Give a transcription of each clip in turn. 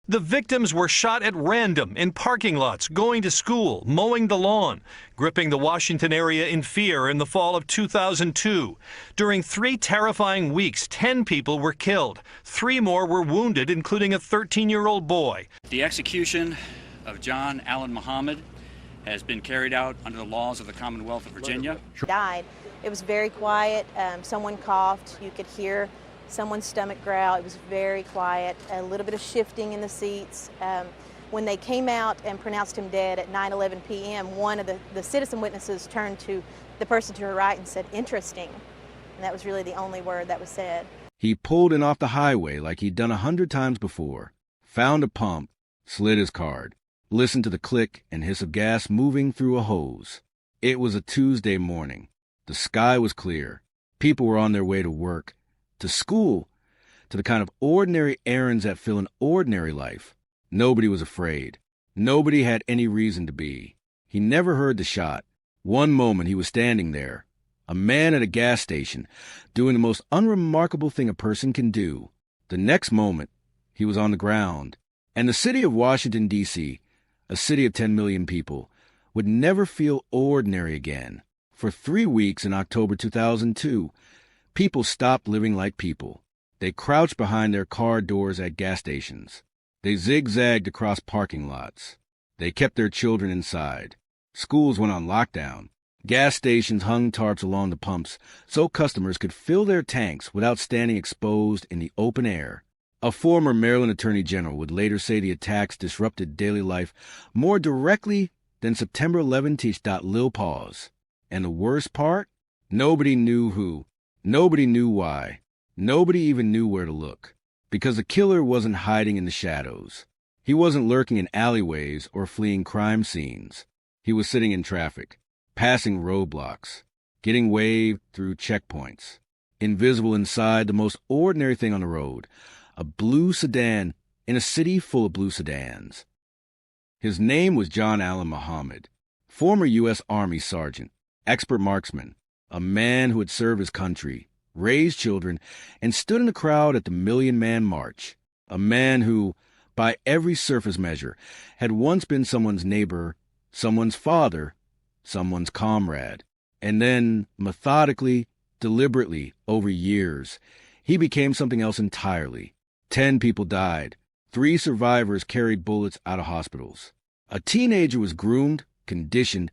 The victims were shot at random in parking lots, going to school, mowing the lawn, gripping the Washington area in fear in the fall of 2002. During 3 terrifying weeks, 10 people were killed. 3 more were wounded, including a 13-year-old boy. The execution of John Allen Muhammad has been carried out under the laws of the Commonwealth of Virginia. Died. It was very quiet. Someone coughed. You could hear someone's stomach growl. It was very quiet, a little bit of shifting in the seats. When they came out and pronounced him dead at 9:11 p.m., one of the citizen witnesses turned to the person to her right and said, "Interesting." And that was really the only word that was said. He pulled in off the highway like he'd done 100 times before, found a pump, slid his card, listened to the click and hiss of gas moving through a hose. It was a Tuesday morning. The sky was clear. People were on their way to work, to school, to the kind of ordinary errands that fill an ordinary life. Nobody was afraid. Nobody had any reason to be. He never heard the shot. One moment he was standing there, a man at a gas station, doing the most unremarkable thing a person can do. The next moment, he was on the ground. And the city of Washington, D.C., a city of 10 million people, would never feel ordinary again. For 3 weeks in October 2002, people stopped living like people. They crouched behind their car doors at gas stations. They zigzagged across parking lots. They kept their children inside. Schools went on lockdown. Gas stations hung tarps along the pumps so customers could fill their tanks without standing exposed in the open air. A former Maryland Attorney General would later say the attacks disrupted daily life more directly than September 11 teached Lil Pause. And the worst part? Nobody knew who. Nobody knew why. Nobody even knew where to look. Because the killer wasn't hiding in the shadows. He wasn't lurking in alleyways or fleeing crime scenes. He was sitting in traffic, passing roadblocks, getting waved through checkpoints. Invisible inside the most ordinary thing on the road, a blue sedan in a city full of blue sedans. His name was John Allen Muhammad, former U.S. Army sergeant, expert marksman, a man who had served his country, raised children, and stood in the crowd at the Million Man March. A man who, by every surface measure, had once been someone's neighbor, someone's father, someone's comrade. And then, methodically, deliberately, over years, he became something else entirely. 10 people died. 3 survivors carried bullets out of hospitals. A teenager was groomed, conditioned,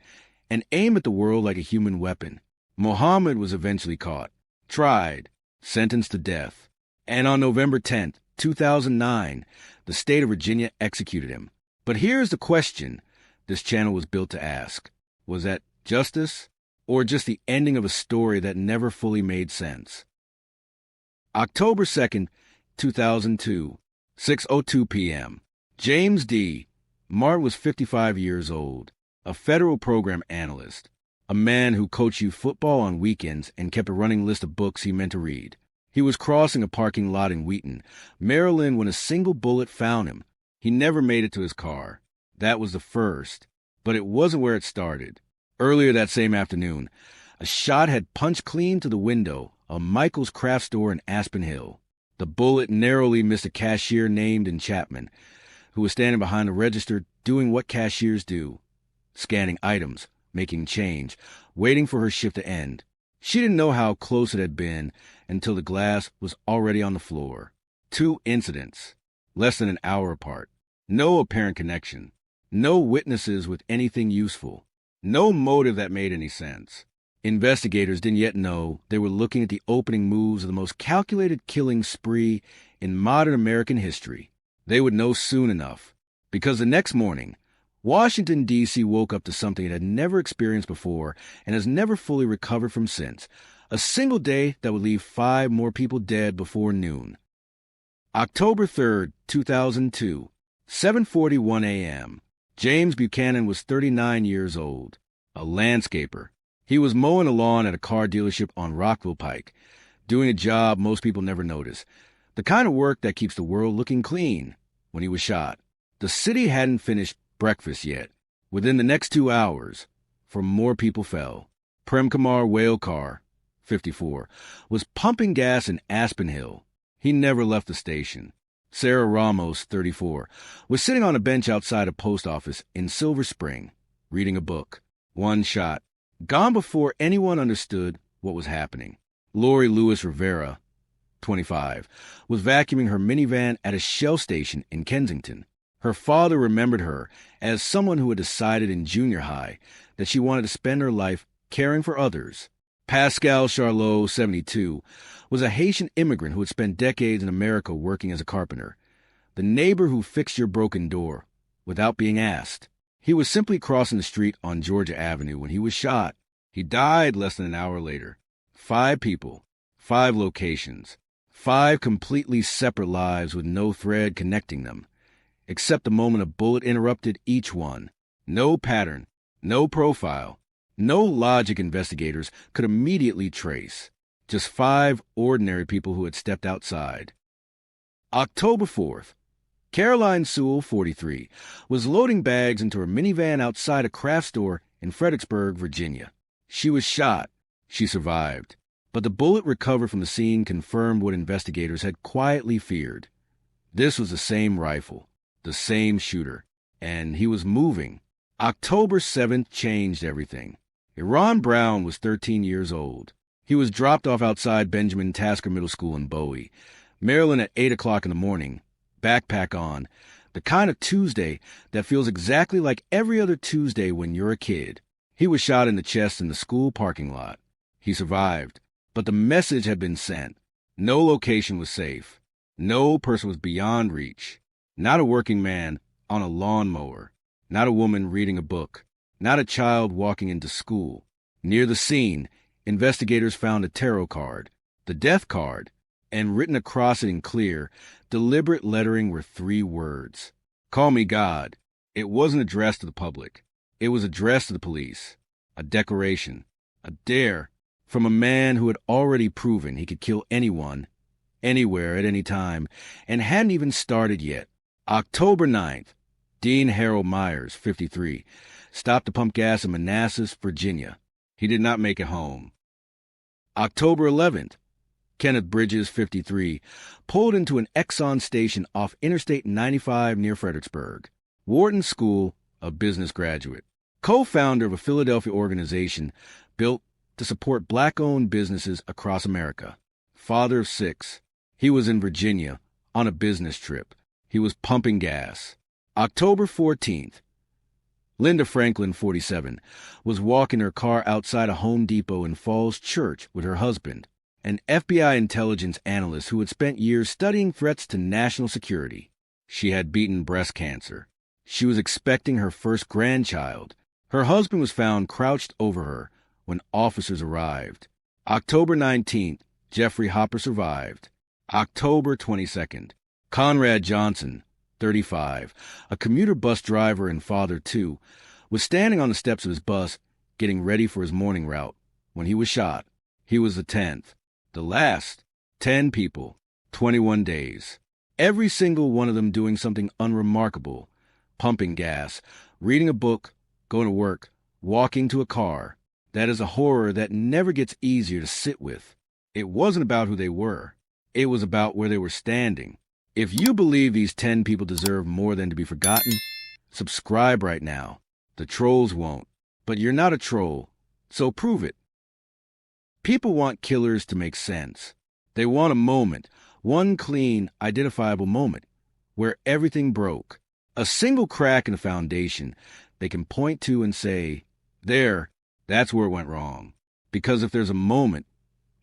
and aimed at the world like a human weapon. Muhammad was eventually caught, tried, sentenced to death. And on November 10th, 2009, the state of Virginia executed him. But here's the question this channel was built to ask. Was that justice, or just the ending of a story that never fully made sense? October 2nd, 2002, 6:02 p.m. James D. Martin was 55 years old, a federal program analyst, a man who coached youth football on weekends and kept a running list of books he meant to read. He was crossing a parking lot in Wheaton, Maryland, when a single bullet found him. He never made it to his car. That was the first, but it wasn't where it started. Earlier that same afternoon, a shot had punched clean to the window of Michael's craft store in Aspen Hill. The bullet narrowly missed a cashier named Chapman, who was standing behind the register doing what cashiers do, scanning items, making change, waiting for her shift to end. She didn't know how close it had been until the glass was already on the floor. 2 incidents, less than an hour apart. No apparent connection. No witnesses with anything useful. No motive that made any sense. Investigators didn't yet know they were looking at the opening moves of the most calculated killing spree in modern American history. They would know soon enough, because the next morning, Washington, D.C. woke up to something it had never experienced before and has never fully recovered from since. A single day that would leave 5 more people dead before noon. October 3rd, 2002, 7:41 a.m. James Buchanan was 39 years old, a landscaper. He was mowing a lawn at a car dealership on Rockville Pike, doing a job most people never notice, the kind of work that keeps the world looking clean, when he was shot. The city hadn't finished breakfast yet. Within the next 2 hours, 4 more people fell. Prem Kumar Whalekar, 54, was pumping gas in Aspen Hill. He never left the station. Sarah Ramos, 34, was sitting on a bench outside a post office in Silver Spring, reading a book. One shot. Gone before anyone understood what was happening. Lori Lewis Rivera, 25, was vacuuming her minivan at a Shell station in Kensington. Her father remembered her as someone who had decided in junior high that she wanted to spend her life caring for others. Pascal Charlot, 72, was a Haitian immigrant who had spent decades in America working as a carpenter. The neighbor who fixed your broken door without being asked. He was simply crossing the street on Georgia Avenue when he was shot. He died less than an hour later. 5 people, 5 locations, 5 completely separate lives with no thread connecting them, except the moment a bullet interrupted each one. No pattern, no profile, no logic investigators could immediately trace. Just 5 ordinary people who had stepped outside. October 4th. Caroline Sewell, 43, was loading bags into her minivan outside a craft store in Fredericksburg, Virginia. She was shot. She survived. But the bullet recovered from the scene confirmed what investigators had quietly feared. This was the same rifle, the same shooter, and he was moving. October 7th changed everything. Iran Brown was 13 years old. He was dropped off outside Benjamin Tasker Middle School in Bowie, Maryland at 8 o'clock in the morning, backpack on, the kind of Tuesday that feels exactly like every other Tuesday when you're a kid. He was shot in the chest in the school parking lot. He survived, but the message had been sent. No location was safe. No person was beyond reach. Not a working man on a lawnmower. Not a woman reading a book. Not a child walking into school. Near the scene, investigators found a tarot card, the death card, and written across it in clear, deliberate lettering were 3 words. Call me God. It wasn't addressed to the public. It was addressed to the police. A declaration, a dare, from a man who had already proven he could kill anyone, anywhere, at any time, and hadn't even started yet. October 9th, Dean Harold Myers, 53, stopped to pump gas in Manassas, Virginia. He did not make it home. October 11th, Kenneth Bridges, 53, pulled into an Exxon station off Interstate 95 near Fredericksburg. Wharton School of Business graduate. Co-founder of a Philadelphia organization built to support black-owned businesses across America. Father of 6. He was in Virginia on a business trip. He was pumping gas. October 14th. Linda Franklin, 47, was walking her car outside a Home Depot in Falls Church with her husband, an FBI intelligence analyst who had spent years studying threats to national security. She had beaten breast cancer. She was expecting her first grandchild. Her husband was found crouched over her when officers arrived. October 19th, Jeffrey Hopper survived. October 22nd, Conrad Johnson, 35, a commuter bus driver and father too, was standing on the steps of his bus getting ready for his morning route when he was shot. He was the 10th. The last. 10 people, 21 days. Every single one of them doing something unremarkable. Pumping gas, reading a book, going to work, walking to a car. That is a horror that never gets easier to sit with. It wasn't about who they were. It was about where they were standing. If you believe these 10 people deserve more than to be forgotten, subscribe right now. The trolls won't. But you're not a troll, so prove it. People want killers to make sense. They want a moment, one clean, identifiable moment, where everything broke. A single crack in the foundation they can point to and say, there, that's where it went wrong. Because if there's a moment,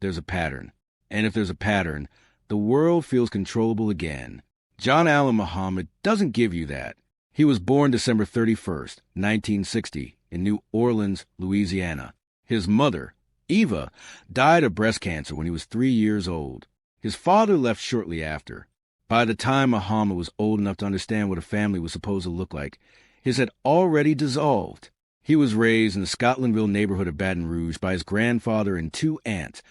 there's a pattern. And if there's a pattern, the world feels controllable again. John Allen Muhammad doesn't give you that. He was born December 31st, 1960, in New Orleans, Louisiana. His mother, Eva, died of breast cancer when he was 3 years old. His father left shortly after. By the time Muhammad was old enough to understand what a family was supposed to look like, his had already dissolved. He was raised in the Scotlandville neighborhood of Baton Rouge by his grandfather and 2 aunts,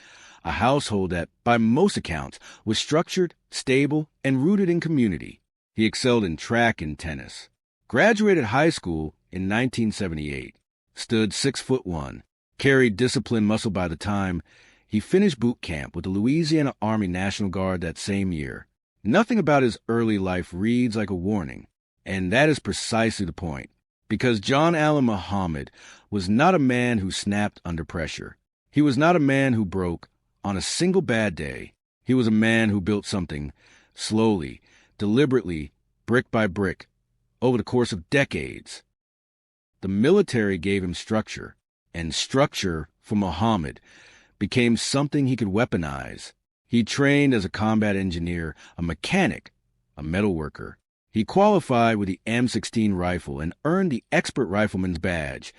a household that, by most accounts, was structured, stable, and rooted in community. He excelled in track and tennis. Graduated high school in 1978. Stood 6'1", carried disciplined muscle by the time he finished boot camp with the Louisiana Army National Guard that same year. Nothing about his early life reads like a warning, and that is precisely the point, because John Allen Muhammad was not a man who snapped under pressure. He was not a man who broke on a single bad day. He was a man who built something slowly, deliberately, brick by brick, over the course of decades. The military gave him structure, and structure, for Muhammad, became something he could weaponize. He trained as a combat engineer, a mechanic, a metalworker. He qualified with the M16 rifle and earned the Expert Rifleman's Badge,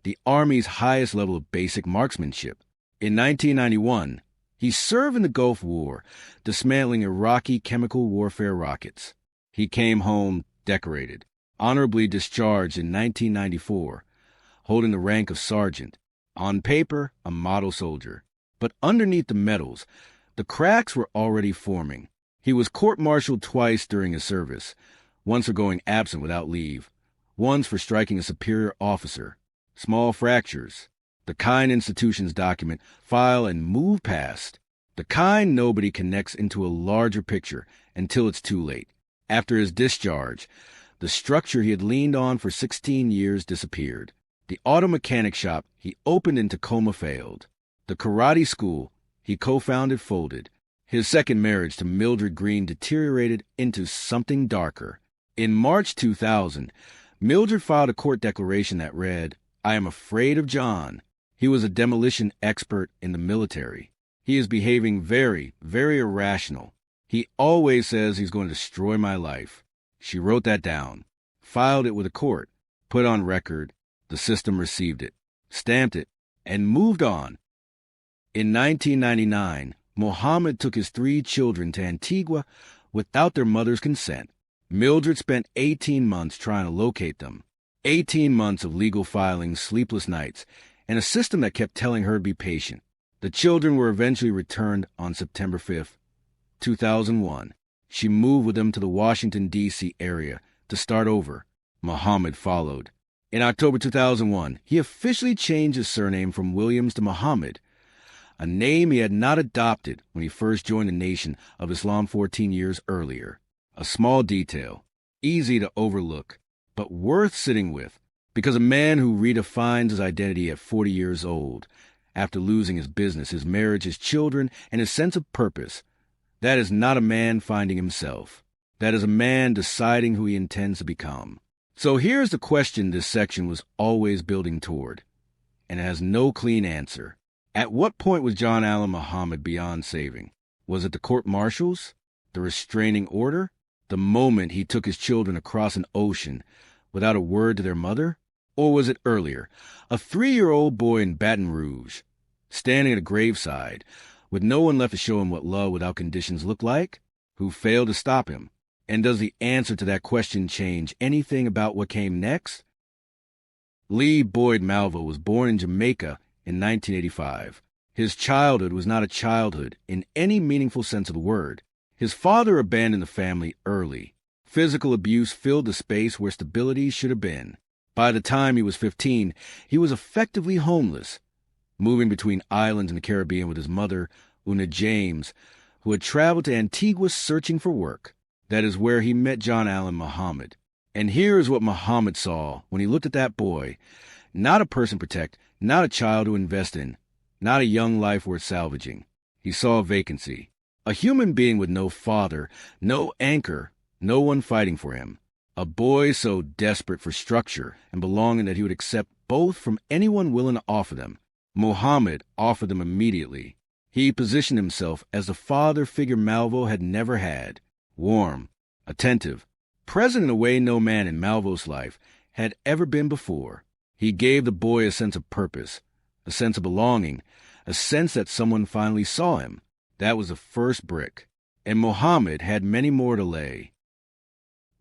the Army's highest level of basic marksmanship. In 1991, he served in the Gulf War, dismantling Iraqi chemical warfare rockets. He came home decorated, honorably discharged in 1994, holding the rank of sergeant. On paper, a model soldier. But underneath the medals, the cracks were already forming. He was court-martialed twice during his service, once for going absent without leave, once for striking a superior officer. Small fractures, the kind institutions document, file, and move past. The kind nobody connects into a larger picture until it's too late. After his discharge, the structure he had leaned on for 16 years disappeared. The auto mechanic shop he opened in Tacoma failed. The karate school he co-founded folded. His second marriage to Mildred Green deteriorated into something darker. In March 2000, Mildred filed a court declaration that read, "I am afraid of John. He was a demolition expert in the military. He is behaving very, very irrational. He always says he's going to destroy my life." She wrote that down, filed it with a court, put on record. The system received it, stamped it, and moved on. In 1999, Muhammad took his 3 children to Antigua without their mother's consent. Mildred spent 18 months trying to locate them. 18 months of legal filings, sleepless nights, and a system that kept telling her to be patient. The children were eventually returned on September 5th, 2001. She moved with them to the Washington, D.C. area to start over. Muhammad followed. In October 2001, he officially changed his surname from Williams to Muhammad, a name he had not adopted when he first joined the Nation of Islam 14 years earlier. A small detail, easy to overlook, but worth sitting with, because a man who redefines his identity at 40 years old, after losing his business, his marriage, his children, and his sense of purpose, that is not a man finding himself. That is a man deciding who he intends to become. So here's the question this section was always building toward, and it has no clean answer. At what point was John Allen Muhammad beyond saving? Was it the court-martials? The restraining order? The moment he took his children across an ocean without a word to their mother? Or was it earlier, a 3-year-old boy in Baton Rouge, standing at a graveside, with no one left to show him what love without conditions looked like, who failed to stop him? And does the answer to that question change anything about what came next? Lee Boyd Malvo was born in Jamaica in 1985. His childhood was not a childhood in any meaningful sense of the word. His father abandoned the family early. Physical abuse filled the space where stability should have been. By the time he was 15, he was effectively homeless, moving between islands in the Caribbean with his mother, Una James, who had traveled to Antigua searching for work. That is where he met John Allen Muhammad. And here is what Muhammad saw when he looked at that boy. Not a person to protect, not a child to invest in, not a young life worth salvaging. He saw a vacancy. A human being with no father, no anchor, no one fighting for him. A boy so desperate for structure and belonging that he would accept both from anyone willing to offer them. Muhammad offered them immediately. He positioned himself as the father figure Malvo had never had. Warm, attentive, present in a way no man in Malvo's life had ever been before. He gave the boy a sense of purpose, a sense of belonging, a sense that someone finally saw him. That was the first brick, and Muhammad had many more to lay.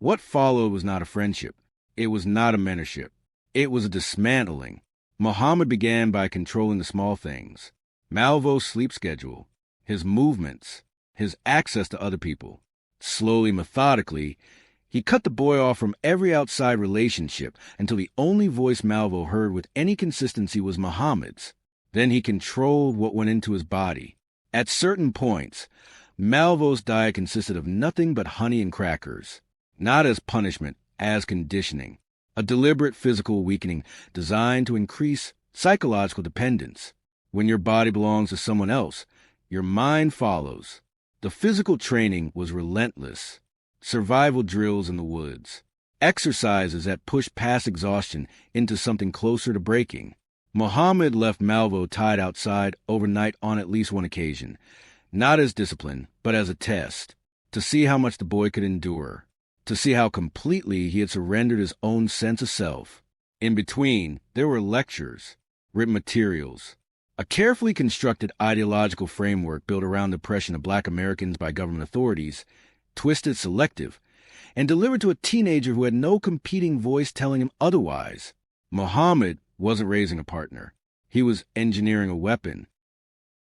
What followed was not a friendship. It was not a mentorship. It was a dismantling. Muhammad began by controlling the small things. Malvo's sleep schedule, his movements, his access to other people. Slowly, methodically, he cut the boy off from every outside relationship until the only voice Malvo heard with any consistency was Muhammad's. Then he controlled what went into his body. At certain points, Malvo's diet consisted of nothing but honey and crackers, not as punishment, as conditioning, a deliberate physical weakening designed to increase psychological dependence. When your body belongs to someone else, your mind follows. The physical training was relentless. Survival drills in the woods, exercises that pushed past exhaustion into something closer to breaking. Muhammad left Malvo tied outside overnight on at least one occasion, not as discipline, but as a test, to see how much the boy could endure, to see how completely he had surrendered his own sense of self. In between, there were lectures, written materials, a carefully constructed ideological framework built around the oppression of black Americans by government authorities, twisted, selective, and delivered to a teenager who had no competing voice telling him otherwise. Muhammad wasn't raising a partner. He was engineering a weapon.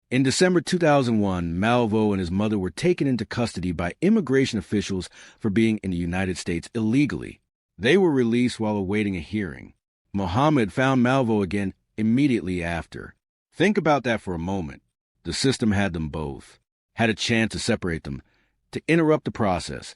In December 2001, Malvo and his mother were taken into custody by immigration officials for being in the United States illegally. They were released while awaiting a hearing. Muhammad found Malvo again immediately after. Think about that for a moment. The system had them both, had a chance to separate them, to interrupt the process,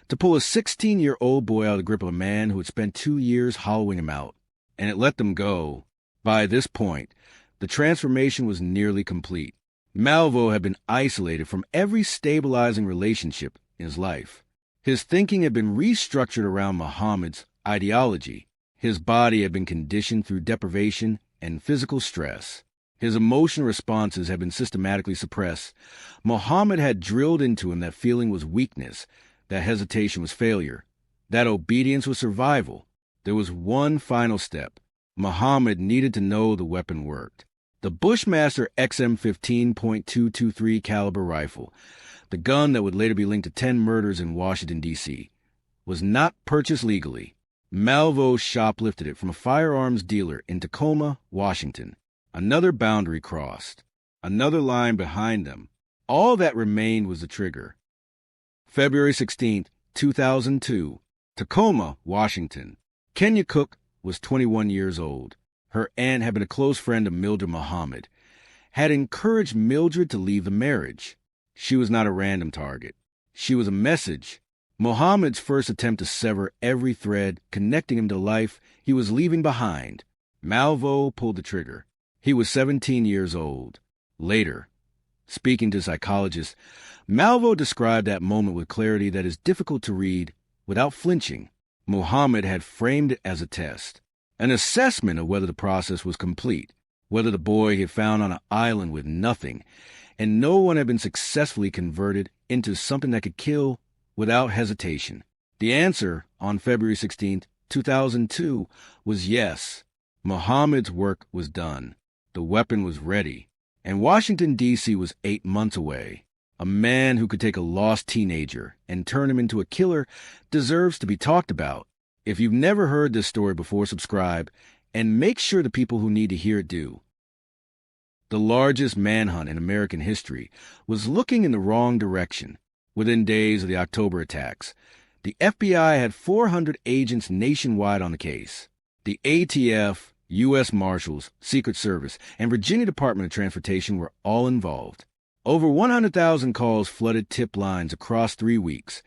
to pull a 16-year-old boy out of the grip of a man who had spent 2 years hollowing him out, and it let them go. By this point, the transformation was nearly complete. Malvo had been isolated from every stabilizing relationship in his life. His thinking had been restructured around Muhammad's ideology. His body had been conditioned through deprivation and physical stress. His emotional responses had been systematically suppressed. Muhammad had drilled into him that feeling was weakness, that hesitation was failure, that obedience was survival. There was one final step. Muhammad needed to know the weapon worked. The Bushmaster XM15.223 caliber rifle, the gun that would later be linked to 10 murders in Washington, D.C., was not purchased legally. Malvo shoplifted it from a firearms dealer in Tacoma, Washington. Another boundary crossed. Another line behind them. All that remained was the trigger. February 16, 2002, Tacoma, Washington. Kenya Cook was 21 years old. Her aunt had been a close friend of Mildred Muhammad, had encouraged Mildred to leave the marriage. She was not a random target. She was a message. Muhammad's first attempt to sever every thread connecting him to life he was leaving behind. Malvo pulled the trigger. He was 17 years old. Later, speaking to psychologists, Malvo described that moment with clarity that is difficult to read without flinching. Muhammad had framed it as a test, an assessment of whether the process was complete, whether the boy he had found on an island with nothing, and no one had been successfully converted into something that could kill without hesitation. The answer, on February 16, 2002, was yes. Muhammad's work was done. The weapon was ready. And Washington, D.C. was 8 months away. A man who could take a lost teenager and turn him into a killer deserves to be talked about. If you've never heard this story before, subscribe, and make sure the people who need to hear it do. The largest manhunt in American history was looking in the wrong direction. Within days of the October attacks, the FBI had 400 agents nationwide on the case. The ATF, U.S. Marshals, Secret Service, and Virginia Department of Transportation were all involved. Over 100,000 calls flooded tip lines across 3 weeks,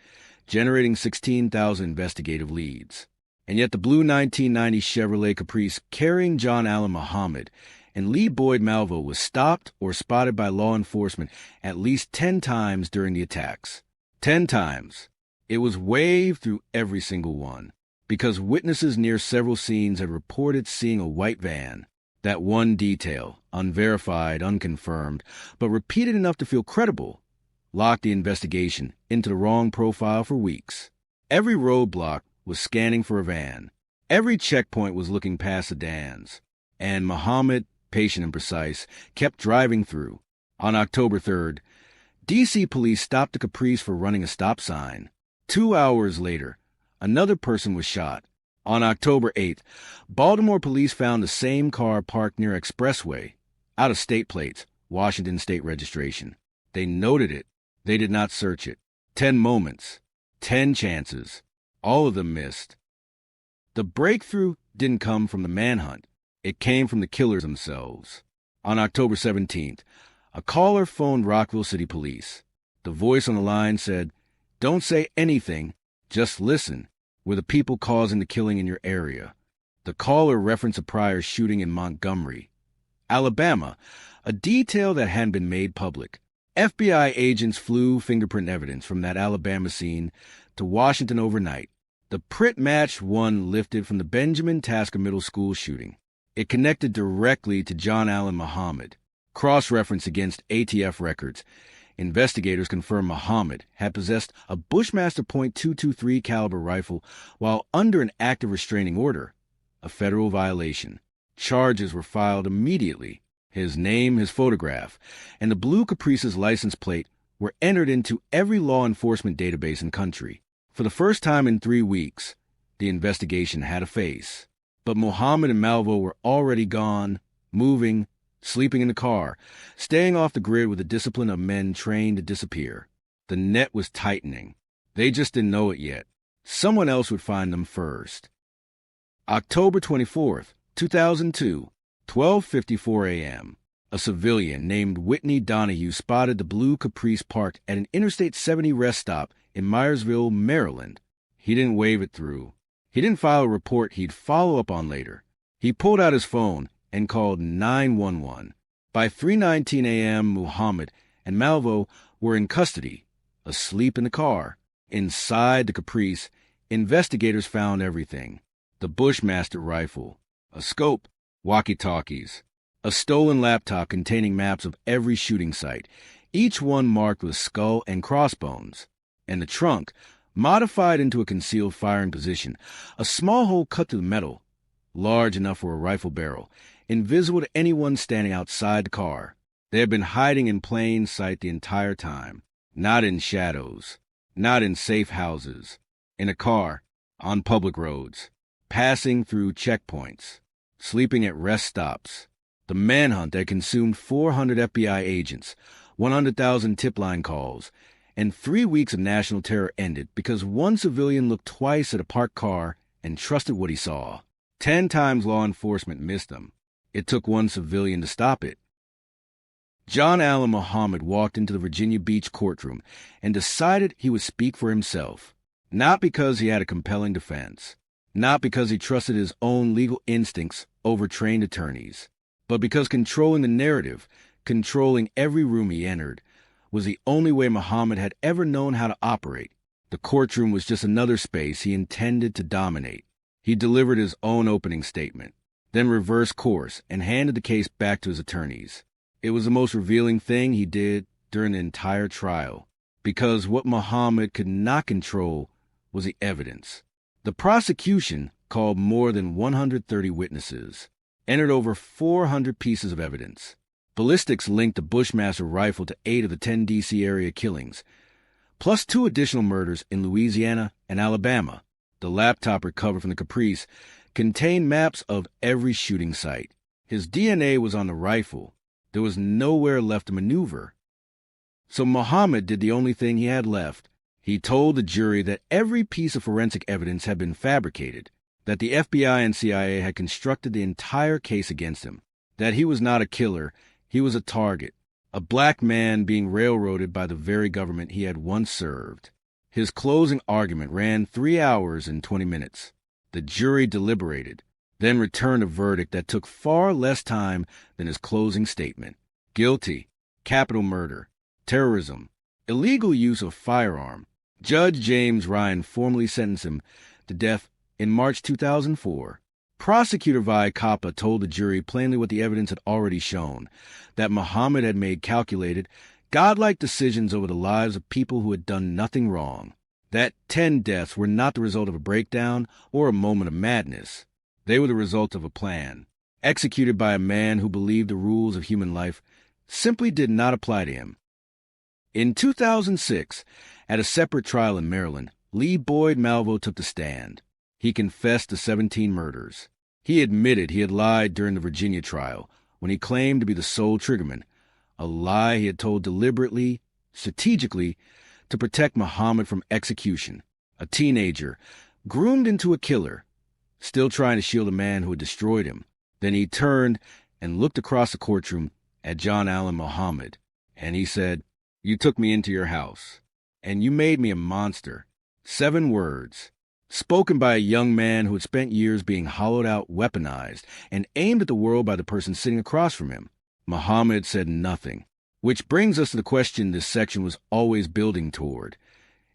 generating 16,000 investigative leads. And yet the blue 1990 Chevrolet Caprice carrying John Allen Muhammad and Lee Boyd Malvo was stopped or spotted by law enforcement at least 10 times during the attacks. 10 times. It was waved through every single one, because witnesses near several scenes had reported seeing a white van. That one detail, unverified, unconfirmed, but repeated enough to feel credible, locked the investigation into the wrong profile for weeks. Every roadblock was scanning for a van. Every checkpoint was looking past sedans. And Muhammad, patient and precise, kept driving through. On October 3rd, D.C. police stopped the Caprice for running a stop sign. 2 hours later, another person was shot. On October 8th, Baltimore police found the same car parked near Expressway, out of state plates, Washington state registration. They noted it. They did not search it. 10 moments, 10 chances, all of them missed. The breakthrough didn't come from the manhunt. It came from the killers themselves. On October 17th, a caller phoned Rockville City Police. The voice on the line said, "Don't say anything, just listen. We're the people causing the killing in your area." The caller referenced a prior shooting in Montgomery, Alabama, a detail that hadn't been made public. FBI agents flew fingerprint evidence from that Alabama scene to Washington overnight. The print matched one lifted from the Benjamin Tasker Middle School shooting. It connected directly to John Allen Muhammad. Cross-reference against ATF records, investigators confirmed Muhammad had possessed a Bushmaster .223 caliber rifle while under an active restraining order, a federal violation. Charges were filed immediately. His name, his photograph, and the blue Caprice's license plate were entered into every law enforcement database in the country. For the first time in 3 weeks, the investigation had a face. But Muhammad and Malvo were already gone, moving, sleeping in the car, staying off the grid with the discipline of men trained to disappear. The net was tightening. They just didn't know it yet. Someone else would find them first. October 24th, 2002, 12:54 a.m. A civilian named Whitney Donahue spotted the blue Caprice parked at an Interstate 70 rest stop in Myersville, Maryland. He didn't wave it through. He didn't file a report he'd follow up on later. He pulled out his phone and called 911. By 3:19 a.m., Muhammad and Malvo were in custody, asleep in the car. Inside the Caprice, investigators found everything: the Bushmaster rifle, a scope, walkie-talkies, a stolen laptop containing maps of every shooting site, each one marked with skull and crossbones, and the trunk, modified into a concealed firing position, a small hole cut through the metal, large enough for a rifle barrel, invisible to anyone standing outside the car. They had been hiding in plain sight the entire time, not in shadows, not in safe houses, in a car, on public roads, passing through checkpoints, sleeping at rest stops. The manhunt that consumed 400 FBI agents, 100,000 tip line calls, and 3 weeks of national terror ended because one civilian looked twice at a parked car and trusted what he saw. 10 times law enforcement missed him. It took one civilian to stop it. John Allen Muhammad walked into the Virginia Beach courtroom and decided he would speak for himself, not because he had a compelling defense, not because he trusted his own legal instincts over trained attorneys, but because controlling the narrative, controlling every room he entered, was the only way Muhammad had ever known how to operate. The courtroom was just another space he intended to dominate. He delivered his own opening statement, then reversed course and handed the case back to his attorneys. It was the most revealing thing he did during the entire trial, because what Muhammad could not control was the evidence. The prosecution called more than 130 witnesses, entered over 400 pieces of evidence. Ballistics linked the Bushmaster rifle to 8 of the 10 D.C. area killings, plus 2 additional murders in Louisiana and Alabama. The laptop recovered from the Caprice contained maps of every shooting site. His DNA was on the rifle. There was nowhere left to maneuver. So Muhammad did the only thing he had left. He told the jury that every piece of forensic evidence had been fabricated, that the FBI and CIA had constructed the entire case against him, that he was not a killer, he was a target, a black man being railroaded by the very government he had once served. His closing argument ran 3 hours and 20 minutes. The jury deliberated, then returned a verdict that took far less time than his closing statement. Guilty, capital murder, terrorism, illegal use of firearm. Judge James Ryan formally sentenced him to death in March 2004. Prosecutor Vi Kappa told the jury plainly what the evidence had already shown, that Muhammad had made calculated, godlike decisions over the lives of people who had done nothing wrong, that 10 deaths were not the result of a breakdown or a moment of madness. They were the result of a plan, executed by a man who believed the rules of human life simply did not apply to him. In 2006, at a separate trial in Maryland, Lee Boyd Malvo took the stand. He confessed to 17 murders. He admitted he had lied during the Virginia trial when he claimed to be the sole triggerman, a lie he had told deliberately, strategically, to protect Muhammad from execution. A teenager, groomed into a killer, still trying to shield a man who had destroyed him. Then he turned and looked across the courtroom at John Allen Muhammad, and he said, You took me into your house, and you made me a monster. 7 words, spoken by a young man who had spent years being hollowed out, weaponized, and aimed at the world by the person sitting across from him. Muhammad said nothing, which brings us to the question this section was always building toward.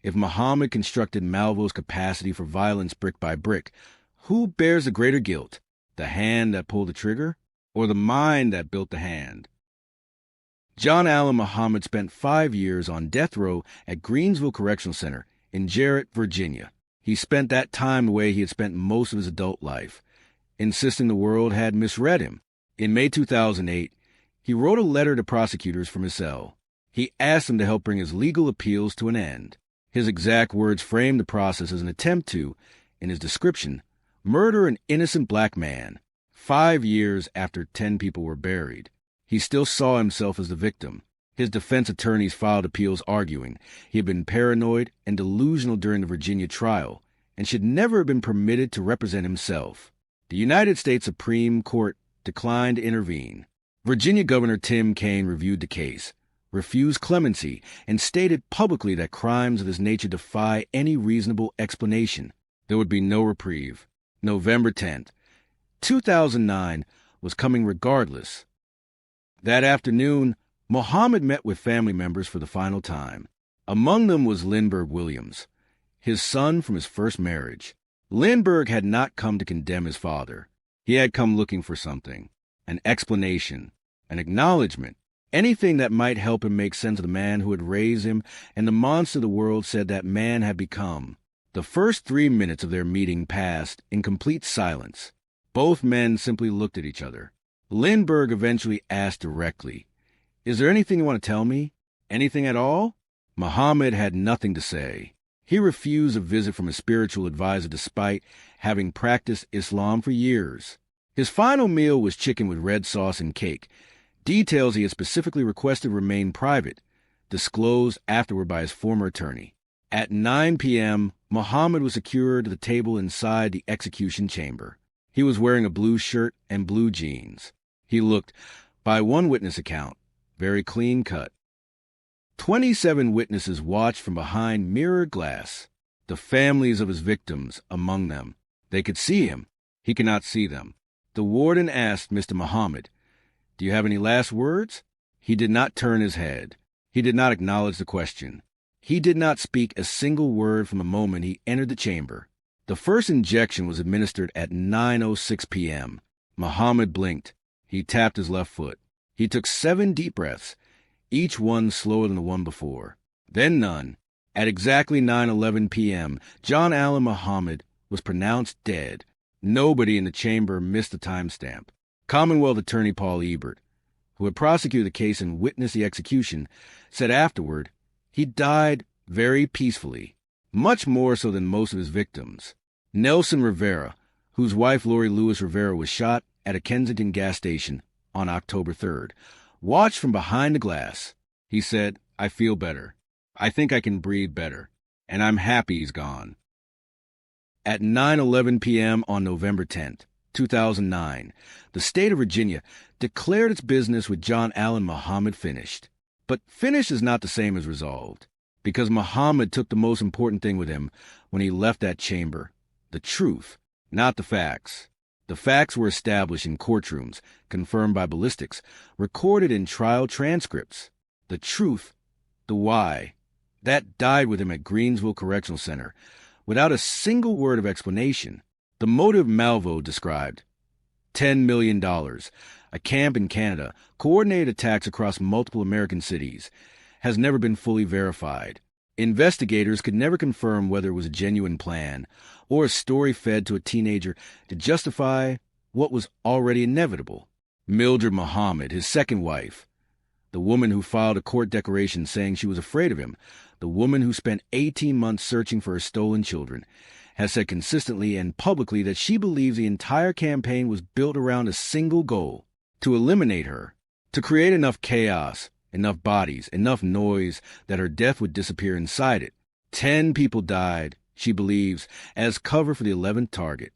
If Muhammad constructed Malvo's capacity for violence brick by brick, who bears the greater guilt, the hand that pulled the trigger, or the mind that built the hand? John Allen Muhammad spent 5 years on death row at Greensville Correctional Center in Jarrett, Virginia. He spent that time the way he had spent most of his adult life, insisting the world had misread him. In May 2008, he wrote a letter to prosecutors from his cell. He asked them to help bring his legal appeals to an end. His exact words framed the process as an attempt to, in his description, murder an innocent black man 5 years after 10 people were buried. He still saw himself as the victim. His defense attorneys filed appeals arguing he had been paranoid and delusional during the Virginia trial and should never have been permitted to represent himself. The United States Supreme Court declined to intervene. Virginia Governor Tim Kaine reviewed the case, refused clemency, and stated publicly that crimes of this nature defy any reasonable explanation. There would be no reprieve. November 10th, 2009 was coming regardless. That afternoon, Muhammad met with family members for the final time. Among them was Lindbergh Williams, his son from his first marriage. Lindbergh had not come to condemn his father. He had come looking for something, an explanation, an acknowledgement, anything that might help him make sense of the man who had raised him and the monster the world said that man had become. The first 3 minutes of their meeting passed in complete silence. Both men simply looked at each other. Lindbergh eventually asked directly, "Is there anything you want to tell me? Anything at all?" Muhammad had nothing to say. He refused a visit from a spiritual advisor despite having practiced Islam for years. His final meal was chicken with red sauce and cake. Details he had specifically requested remain private, disclosed afterward by his former attorney. At 9 p.m., Muhammad was secured to the table inside the execution chamber. He was wearing a blue shirt and blue jeans. He looked, by one witness account, very clean cut. 27 witnesses watched from behind mirrored glass, the families of his victims among them. They could see him. He could not see them. The warden asked Mr. Muhammad, "Do you have any last words?" He did not turn his head. He did not acknowledge the question. He did not speak a single word from the moment he entered the chamber. The first injection was administered at 9:06 p.m. Muhammad blinked. He tapped his left foot. He took 7 deep breaths, each one slower than the one before. Then none. At exactly 9:11 p.m., John Allen Muhammad was pronounced dead. Nobody in the chamber missed the timestamp. Commonwealth Attorney Paul Ebert, who had prosecuted the case and witnessed the execution, said afterward, "He died very peacefully, much more so than most of his victims." Nelson Rivera, whose wife Lori Lewis Rivera was shot at a Kensington gas station on October 3rd, watched from behind the glass. He said, "I feel better. I think I can breathe better. And I'm happy he's gone." At 9:11 p.m. on November 10th, 2009, the state of Virginia declared its business with John Allen Muhammad finished. But finished is not the same as resolved, because Muhammad took the most important thing with him when he left that chamber, the truth, not the facts. The facts were established in courtrooms, confirmed by ballistics, recorded in trial transcripts. The truth, the why, that died with him at Greensville Correctional Center, without a single word of explanation. The motive Malvo described: $10 million, a camp in Canada, coordinated attacks across multiple American cities, has never been fully verified. Investigators could never confirm whether it was a genuine plan or a story fed to a teenager to justify what was already inevitable. Mildred Muhammad, his second wife, the woman who filed a court declaration saying she was afraid of him, the woman who spent 18 months searching for her stolen children, has said consistently and publicly that she believes the entire campaign was built around a single goal: to eliminate her, to create enough chaos, enough bodies, enough noise that her death would disappear inside it. 10 people died, she believes, as cover for the 11th target.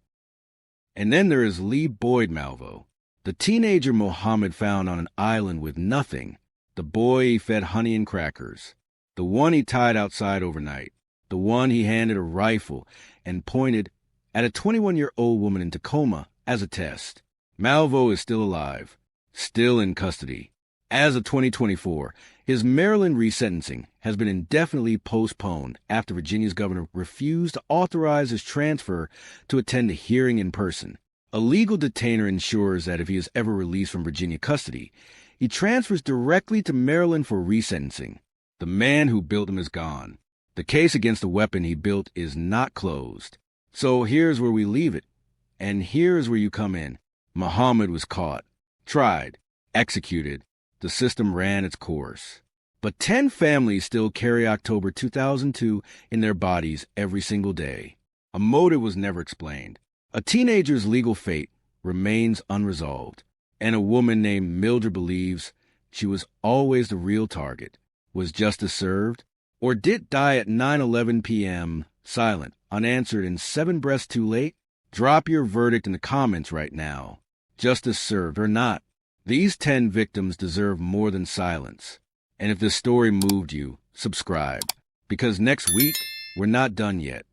And then there is Lee Boyd Malvo, the teenager Muhammad found on an island with nothing The boy he fed honey and crackers. The one he tied outside overnight. The one he handed a rifle and pointed at a 21-year-old woman in Tacoma as a test. Malvo is still alive, still in custody. As of 2024, his Maryland resentencing has been indefinitely postponed after Virginia's governor refused to authorize his transfer to attend a hearing in person. A legal detainer ensures that if he is ever released from Virginia custody, he transfers directly to Maryland for resentencing. The man who built him is gone. The case against the weapon he built is not closed. So here's where we leave it. And here's where you come in. Muhammad was caught, tried, executed. The system ran its course. But 10 families still carry October 2002 in their bodies every single day. A motive was never explained. A teenager's legal fate remains unresolved. And a woman named Mildred believes she was always the real target. Was justice served? Or did die at 9:11 p.m., silent, unanswered, and 7 breaths too late? Drop your verdict in the comments right now. Justice served or not? These 10 victims deserve more than silence. And if this story moved you, subscribe. Because next week, we're not done yet.